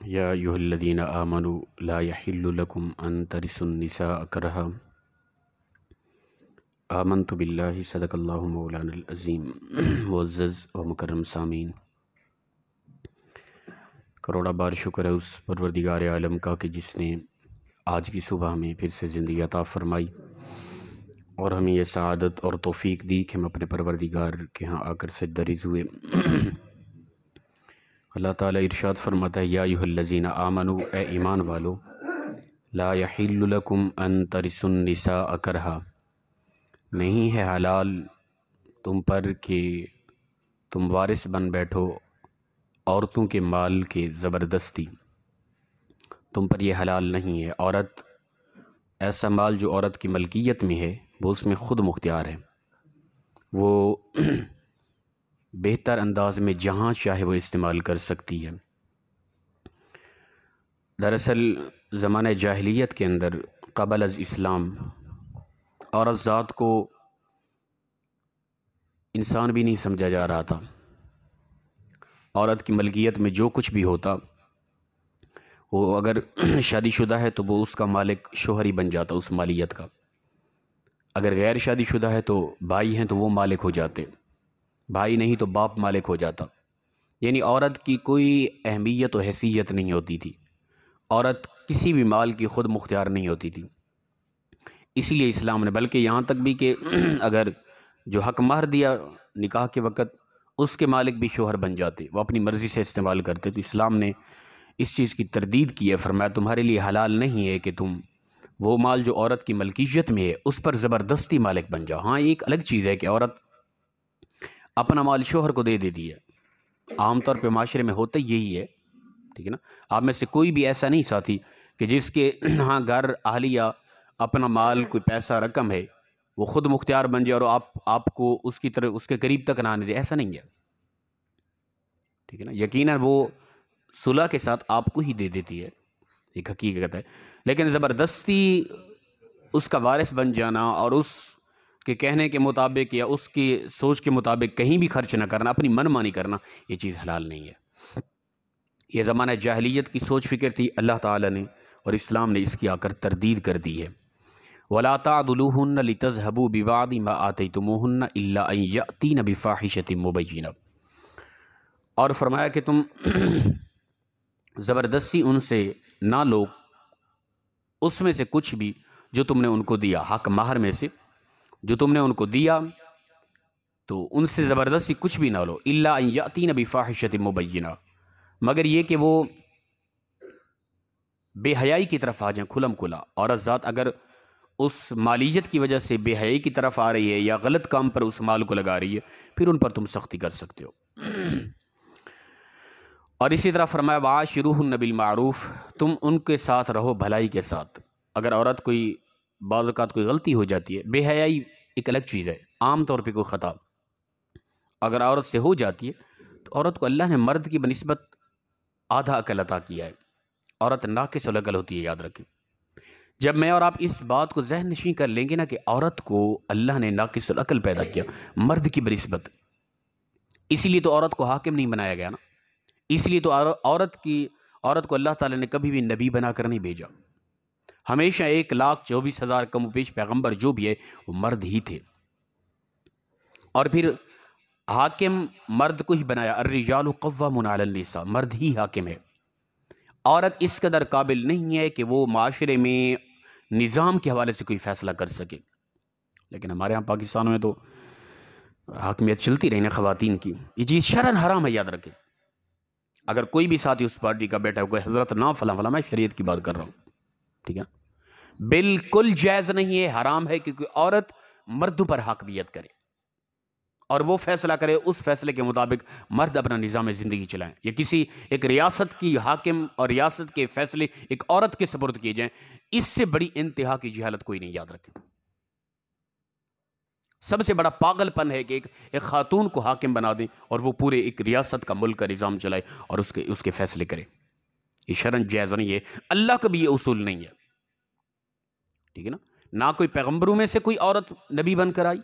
یا ایھا الذین آمنوا لا یحل لکم ان ترثوا النساء کرہا آمنت باللہ صدق اللہ مولانا العظیم۔ معزز و مکرم سامعین، کروڑا بار شکر ہے اس پروردگار عالم کا کہ جس نے آج کی صبح میں پھر سے زندگی عطا فرمائی اور ہمیں یہ سعادت اور توفیق دی کہ ہم اپنے پروردگار کے ہاں آ کر سجدہ ہوئے۔ اللہ تعالیٰ ارشاد فرماتا ہے، یا ایھا الذین آمنوا، اے ایمان والو، لا یحل لکم ان ترثوا النساء کرہا، نہیں ہے حلال تم پر کہ تم وارث بن بیٹھو عورتوں کے مال کے زبردستی، تم پر یہ حلال نہیں ہے۔ عورت، ایسا مال جو عورت کی ملکیت میں ہے وہ اس میں خود مختار ہے، وہ بہتر انداز میں جہاں چاہے وہ استعمال کر سکتی ہے۔ دراصل زمانہ جاہلیت کے اندر قبل از اسلام عورت ذات کو انسان بھی نہیں سمجھا جا رہا تھا۔ عورت کی ملکیت میں جو کچھ بھی ہوتا، وہ اگر شادی شدہ ہے تو وہ اس کا مالک شوہر ہی بن جاتا اس مالیت کا، اگر غیر شادی شدہ ہے تو بھائی ہیں تو وہ مالک ہو جاتے، بھائی نہیں تو باپ مالک ہو جاتا۔ یعنی عورت کی کوئی اہمیت و حیثیت نہیں ہوتی تھی، عورت کسی بھی مال کی خود مختار نہیں ہوتی تھی۔ اسی لیے اسلام نے، بلکہ یہاں تک بھی کہ اگر جو حق مہر دیا نکاح کے وقت، اس کے مالک بھی شوہر بن جاتے، وہ اپنی مرضی سے استعمال کرتے، تو اسلام نے اس چیز کی تردید کی ہے، فرمایا تمہارے لیے حلال نہیں ہے کہ تم وہ مال جو عورت کی ملکیت میں ہے اس پر زبردستی مالک بن جاؤ۔ ہاں، ایک الگ چیز ہے کہ عورت اپنا مال شوہر کو دے دیتی ہے، عام طور پہ معاشرے میں ہوتا یہی ہے، ٹھیک ہے نا۔ آپ میں سے کوئی بھی ایسا نہیں ساتھی کہ جس کے ہاں گھر اہلیہ اپنا مال کوئی پیسہ رقم ہے وہ خود مختار بن جائے اور آپ کو اس کی طرح اس کے قریب تک نہ آنے دے، ایسا نہیں ہے، ٹھیک ہے نا۔ یقیناً وہ صلح کے ساتھ آپ کو ہی دے دیتی ہے، ایک حقیقت ہے، لیکن زبردستی اس کا وارث بن جانا اور اس کے کہنے کے مطابق یا اس کی سوچ کے مطابق کہیں بھی خرچ نہ کرنا، اپنی من مانی کرنا، یہ چیز حلال نہیں ہے۔ یہ زمانہ جاہلیت کی سوچ فکر تھی، اللہ تعالیٰ نے اور اسلام نے اس کی آ کر تردید کر دی ہے۔ وَلَا تَعْضُلُوهُنَّ لِتَذْهَبُوا بِبَعْضِ مَا آتَيْتُمُوهُنَّ إِلَّا أَن يَأْتِينَ بِفَاحِشَةٍ مُبَيِّنَةٍ، اور فرمایا کہ تم زبردستی ان سے نہ لو اس میں سے کچھ بھی جو تم نے ان کو دیا، حق مہر میں سے جو تم نے ان کو دیا، تو ان سے زبردستی کچھ بھی نہ لو، إِلَّا أَن يَأْتِينَ بِفَاحِشَةٍ مُبَيِّنَةٍ، مگر یہ کہ وہ بے حیائی کی طرف آ جائیں کھلم کھلا۔ عورت ذات اگر اس مالیت کی وجہ سے بے حیائی کی طرف آ رہی ہے یا غلط کام پر اس مال کو لگا رہی ہے، پھر ان پر تم سختی کر سکتے ہو۔ اور اسی طرح فرمایا وَعَاشِرُوهُنَّ بِالْمَعْرُوفِ، تم ان کے ساتھ رہو بھلائی کے ساتھ۔ اگر عورت کوئی بعض اوقات کوئی غلطی ہو جاتی ہے، بے حیائی ایک الگ چیز ہے، عام طور پہ کوئی خطا اگر عورت سے ہو جاتی ہے تو عورت کو اللہ نے مرد کی بنسبت آدھا عقل عطا کیا ہے، عورت ناقص العقل ہوتی ہے، یاد رکھیں۔ جب میں اور آپ اس بات کو ذہن نشین کر لیں گے نا کہ عورت کو اللہ نے ناقص العقل پیدا کیا مرد کی بنسبت، اسی لیے تو عورت کو حاکم نہیں بنایا گیا نا، اس لیے تو عورت کو اللہ تعالیٰ نے کبھی بھی نبی بنا کر نہیں بھیجا، ہمیشہ 1,24,000 کم و بیش پیغمبر جو بھی ہے وہ مرد ہی تھے، اور پھر حاکم مرد کو ہی بنایا، الرجال قوامون علی النساء، مرد ہی حاکم ہے۔ عورت اس قدر قابل نہیں ہے کہ وہ معاشرے میں نظام کے حوالے سے کوئی فیصلہ کر سکے، لیکن ہمارے ہاں پاکستان میں تو حاکمیت چلتی رہی نا خواتین کی، یہ چیز شرعاً حرام ہے، یاد رکھیں۔ اگر کوئی بھی ساتھی اس پارٹی کا بیٹا ہے، کوئی حضرت نہ فلاں فلاں، میں شریعت کی بات کر رہا ہوں، ٹھیک ہے، بالکل جائز نہیں ہے، حرام ہے، کیونکہ عورت مردوں پر حاکمیت کرے اور وہ فیصلہ کرے، اس فیصلے کے مطابق مرد اپنا نظام زندگی چلائیں، یا کسی ایک ریاست کی حاکم اور ریاست کے فیصلے ایک عورت کے سپرد کیے جائیں، اس سے بڑی انتہا کی جہالت کوئی نہیں، یاد رکھیں۔ سب سے بڑا پاگل پن ہے کہ ایک خاتون کو حاکم بنا دیں اور وہ پورے ایک ریاست کا ملک کا نظام چلائے اور اس کے فیصلے کرے، یہ شرعاً جائز نہیں ہے، اللہ کا بھی یہ اصول نہیں ہے، ٹھیک ہے نا۔ نہ کوئی پیغمبروں میں سے کوئی عورت نبی بن کر آئی،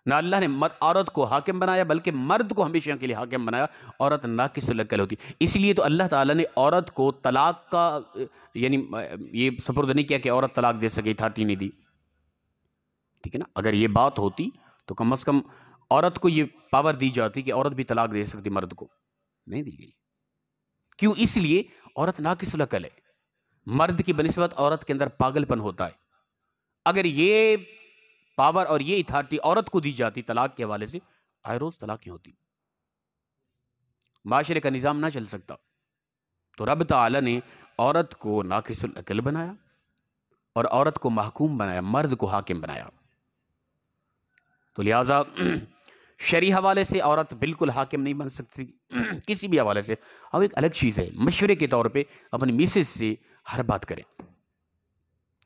نہ اللہ نے عورت کو حاکم بنایا بلکہ مرد کو ہمیشہ کے لیے حاکم بنایا. عورت ناقص العقل ہوتی. اس لیے تو اللہ تعالیٰ نے عورت کو طلاق کا یعنی یہ سپرد نہیں کیا کہ عورت طلاق دے سکے، اتھارٹی نہیں دی. ٹھیک ہے نا. اگر یہ بات ہوتی تو کم از کم عورت کو یہ پاور دی جاتی کہ عورت بھی طلاق دے سکتی، مرد کو نہیں دی گئی. کیوں؟ اس لیے عورت ناقص العقل ہے. مرد کی بنسبت عورت کے اندر پاگل پن ہوتا ہے. اگر یہ پاور اور یہ اتھارٹی عورت کو دی جاتی طلاق کے حوالے سے، آئے روز طلاقیں ہوتی، معاشرے کا نظام نہ چل سکتا. تو رب تعالی نے عورت کو ناقص العقل بنایا اور عورت کو محکوم بنایا، مرد کو حاکم بنایا. تو لہٰذا شرعی حوالے سے عورت بالکل حاکم نہیں بن سکتی کسی بھی حوالے سے. اب ایک الگ چیز ہے، مشورے کے طور پہ اپنی میسز سے ہر بات کریں،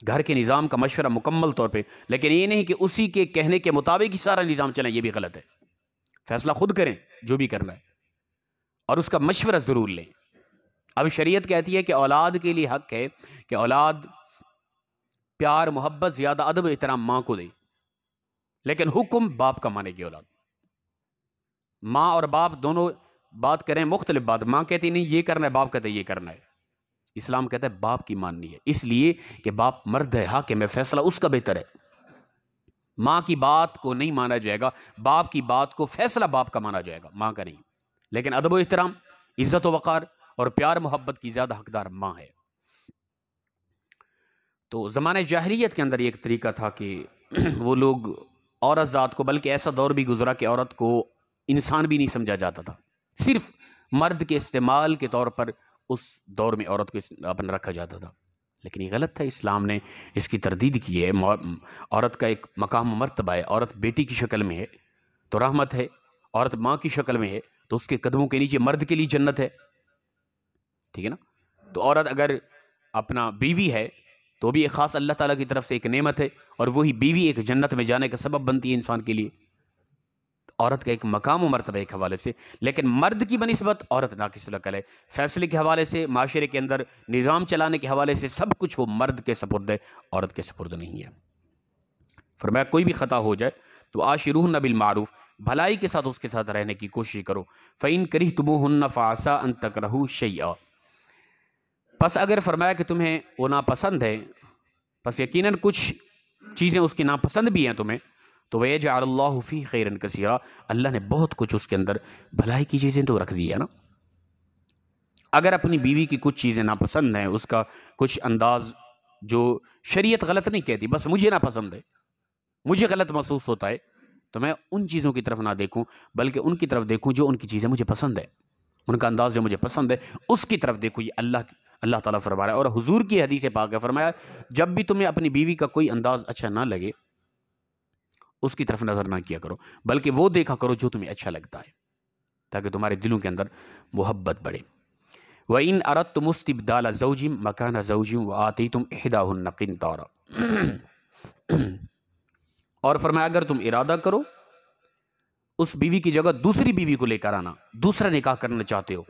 گھر کے نظام کا مشورہ مکمل طور پہ، لیکن یہ نہیں کہ اسی کے کہنے کے مطابق ہی سارا نظام چلیں، یہ بھی غلط ہے. فیصلہ خود کریں جو بھی کرنا ہے، اور اس کا مشورہ ضرور لیں. اب شریعت کہتی ہے کہ اولاد کے لیے حق ہے کہ اولاد پیار محبت زیادہ ادب احترام ماں کو دے، لیکن حکم باپ کا مانے گی اولاد. ماں اور باپ دونوں بات کریں مختلف بات، ماں کہتی نہیں یہ کرنا ہے، باپ کہتے یہ کرنا ہے. اسلام کہتا ہے باپ کی ماننی ہے، اس لیے کہ باپ مرد ہے، حاکم ہے، فیصلہ اس کا بہتر ہے. ماں کی بات کو نہیں مانا جائے گا، باپ کی بات کو فیصلہ باپ کا مانا جائے گا، ماں کا نہیں. لیکن ادب و احترام، عزت و وقار اور پیار محبت کی زیادہ حقدار ماں ہے. تو زمانہ جاہلیت کے اندر ایک طریقہ تھا کہ وہ لوگ عورت ذات کو، بلکہ ایسا دور بھی گزرا کہ عورت کو انسان بھی نہیں سمجھا جاتا تھا، صرف مرد کے استعمال کے طور پر اس دور میں عورت کو اپنا رکھا جاتا تھا. لیکن یہ غلط تھا. اسلام نے اس کی تردید کی ہے. عورت کا ایک مقام و مرتبہ ہے. عورت بیٹی کی شکل میں ہے تو رحمت ہے، عورت ماں کی شکل میں ہے تو اس کے قدموں کے نیچے مرد کے لیے جنت ہے. ٹھیک ہے نا. تو عورت اگر اپنا بیوی ہے تو بھی ایک خاص اللہ تعالیٰ کی طرف سے ایک نعمت ہے، اور وہی بیوی ایک جنت میں جانے کا سبب بنتی ہے انسان کے لیے. عورت کا ایک مقام و مرتبہ ایک حوالے سے، لیکن مرد کی بنسبت عورت ناقص العقل ہے. فیصلے کے حوالے سے، معاشرے کے اندر نظام چلانے کے حوالے سے سب کچھ وہ مرد کے سپرد ہے، عورت کے سپرد نہیں ہے. فرمایا کوئی بھی خطا ہو جائے تو عاشروہن بالمعروف، بھلائی کے ساتھ اس کے ساتھ رہنے کی کوشش کرو. فَإِن كَرِهْتُمُوهُنَّ فَعَسَىٰ أَن تَكْرَهُوا شَيْئًا، پس اگر فرمایا کہ تمہیں وہ ناپسند ہے، پس یقیناً کچھ چیزیں اس کی ناپسند بھی ہیں تمہیں، تو وَيَجْعَلُ اللَّهُ فِيهِ خَيْرًا كَثِيرًا، اللہ نے بہت کچھ اس کے اندر بھلائی کی چیزیں تو رکھ دی ہے نا. اگر اپنی بیوی کی کچھ چیزیں ناپسند ہیں، اس کا کچھ انداز جو شریعت غلط نہیں کہتی، بس مجھے ناپسند ہے، مجھے غلط محسوس ہوتا ہے، تو میں ان چیزوں کی طرف نہ دیکھوں بلکہ ان کی طرف دیکھوں جو ان کی چیزیں مجھے پسند ہے، ان کا انداز جو مجھے پسند ہے اس کی طرف دیکھوں. یہ اللہ تعالیٰ فرما رہا ہے. اور حضور کی حدیث پاک ہے، فرمایا جب بھی تمہیں اپنی بیوی کا کوئی انداز اچھا نہ لگے اس کی طرف نظر نہ کیا کرو، بلکہ وہ دیکھا کرو جو تمہیں اچھا لگتا ہے، تاکہ تمہارے دلوں کے اندر محبت بڑھے. وَإِنْ أَرَدْتُمُ اسْتِبْدَالَ زَوْجٍ مَكَانَ زَوْجٍ وَآتَيْتُمْ إِحْدَاهُنَّ قِنْطَارًا، اور فرمایا اگر تم ارادہ کرو اس بیوی کی جگہ دوسری بیوی کو لے کر آنا، دوسرا نکاح کرنا چاہتے ہو،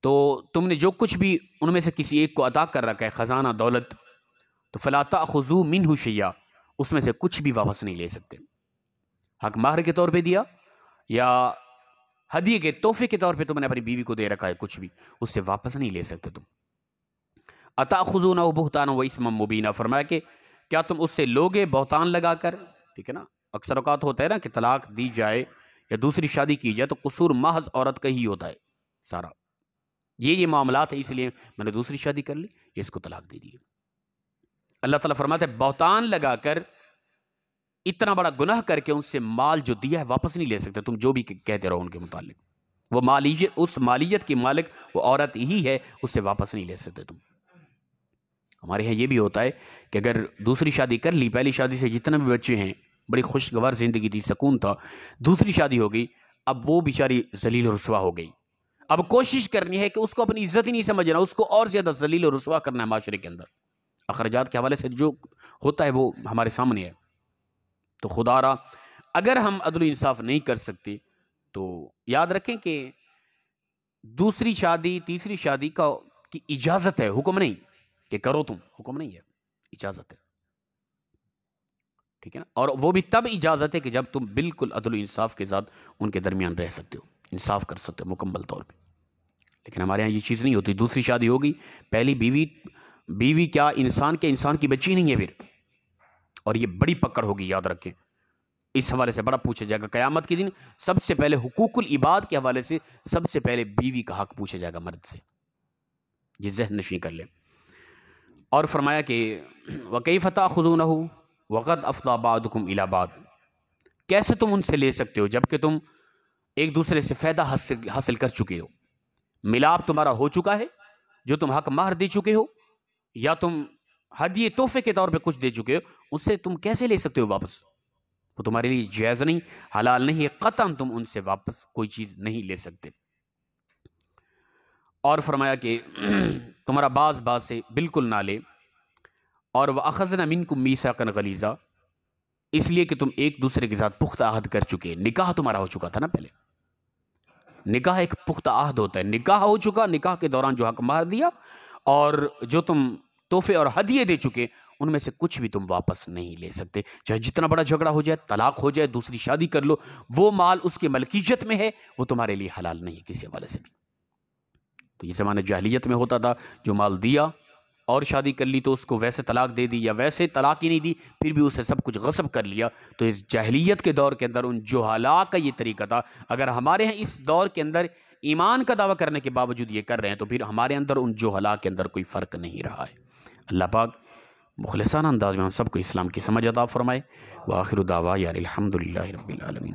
تو تم نے جو کچھ بھی ان میں سے کسی ایک کو عطا کر رکھا ہے، خزانہ دولت، تو فَلَا تَأْخُذُوا مِنْهُ شَيْئًا، اس میں سے کچھ بھی واپس نہیں لے سکتے. حق مہر کے طور پہ دیا یا ہدیے کے تحفے کے طور پہ تم نے اپنی بیوی کو دے رکھا ہے، کچھ بھی اس سے واپس نہیں لے سکتے تم. أَتَأْخُذُونَهُ بُهْتَانًا وَإِثْمًا مُبِينًا، فرمایا کہ کیا تم اس سے لوگے بہتان لگا کر. ٹھیک ہے نا. اکثر اوقات ہوتا ہے نا کہ طلاق دی جائے یا دوسری شادی کی جائے تو قصور محض عورت کا ہی ہوتا ہے سارا، یہ معاملات ہے اس لیے میں نے دوسری شادی کر لی، اس کو طلاق دے دی. اللہ تعالیٰ فرماتا ہے بہتان لگا کر، اتنا بڑا گناہ کر کے ان سے مال جو دیا ہے واپس نہیں لے سکتے تم، جو بھی کہتے رہو ان کے متعلق. وہ مالیت، اس مالیت کی مالک وہ عورت ہی ہے، اس سے واپس نہیں لے سکتے تم. ہمارے یہاں یہ بھی ہوتا ہے کہ اگر دوسری شادی کر لی، پہلی شادی سے جتنے بھی بچے ہیں بڑی خوشگوار زندگی تھی، سکون تھا، دوسری شادی ہو گئی، اب وہ بیچاری ذلیل و رسوا ہو گئی. اب کوشش کرنی ہے کہ اس کو اپنی عزت ہی نہیں سمجھنا، اس کو اور زیادہ ذلیل و رسوا کرنا ہے معاشرے کے اندر. اخراجات کے حوالے سے جو ہوتا ہے وہ ہمارے سامنے ہے. تو خدا را اگر ہم عدل و انصاف نہیں کر سکتے تو یاد رکھیں کہ دوسری شادی تیسری شادی کی اجازت ہے، حکم نہیں کہ کرو تم، حکم نہیں ہے، اجازت ہے. ٹھیک ہے نا. اور وہ بھی تب اجازت ہے کہ جب تم بالکل عدل و انصاف کے ساتھ ان کے درمیان رہ سکتے ہو، انصاف کر سکتے ہو مکمل طور پہ. لیکن ہمارے یہاں یہ چیز نہیں ہوتی. دوسری شادی ہوگی، پہلی بیوی کیا انسان کی بچی نہیں ہے پھر. اور یہ بڑی پکڑ ہوگی، یاد رکھیں. اس حوالے سے بڑا پوچھا جائے گا قیامت کے دن. سب سے پہلے حقوق العباد کے حوالے سے سب سے پہلے بیوی کا حق پوچھا جائے گا مرد سے. یہ ذہن نشین کر لیں. اور فرمایا کہ وَكَيْفَ تَأْخُذُونَهُ وَقَدْ أَفْضَىٰ بَعْضُكُمْ إِلَىٰ بَعْضٍ. کیسے تم ان سے لے سکتے ہو جبکہ تم ایک دوسرے سے فائدہ حاصل کر چکے ہو. ملاپ تمہارا ہو چکا ہے، جو تم حق مہر دے چکے ہو یا تم ہدیے تحفے کے طور پہ کچھ دے چکے ہو، اس سے تم کیسے لے سکتے ہو واپس؟ وہ تمہارے لیے جائز نہیں، حلال نہیں ہے. قطعاً تم ان سے واپس کوئی چیز نہیں لے سکتے. اور فرمایا کہ تمہارا باز سے بالکل نہ لے. اور وَأَخَذْنَ مِنْكُمْ مِيثَاقًا غَلِيظًا، اس لیے کہ تم ایک دوسرے کے ساتھ پختہ عہد کر چکے. نکاح تمہارا ہو چکا تھا نا پہلے. نکاح ایک پختہ عہد ہوتا ہے. نکاح ہو چکا، نکاح کے دوران جو حق مہر دیا اور جو تم تحفے اور ہدیے دے چکے، ان میں سے کچھ بھی تم واپس نہیں لے سکتے. چاہے جتنا بڑا جھگڑا ہو جائے، طلاق ہو جائے، دوسری شادی کر لو، وہ مال اس کے ملکیت میں ہے، وہ تمہارے لیے حلال نہیں ہے کسی حوالے سے بھی. تو یہ زمانہ جاہلیت میں ہوتا تھا، جو مال دیا اور شادی کر لی تو اس کو ویسے طلاق دے دی، یا ویسے طلاق ہی نہیں دی پھر بھی اسے سب کچھ غصب کر لیا. تو اس جاہلیت کے دور کے اندر ان جہلاء کا یہ طریقہ تھا. اگر ہمارے ہیں اس دور کے اندر ایمان کا دعویٰ کرنے کے باوجود یہ کر رہے ہیں، تو پھر ہمارے اندر ان جہلاء کے اندر کوئی فرق نہیں رہا ہے. اللہ پاک مخلصانہ انداز میں ہم سب کو اسلام کی سمجھ عطا فرمائے. وآخر دعوانا الحمدللہ رب العالمین.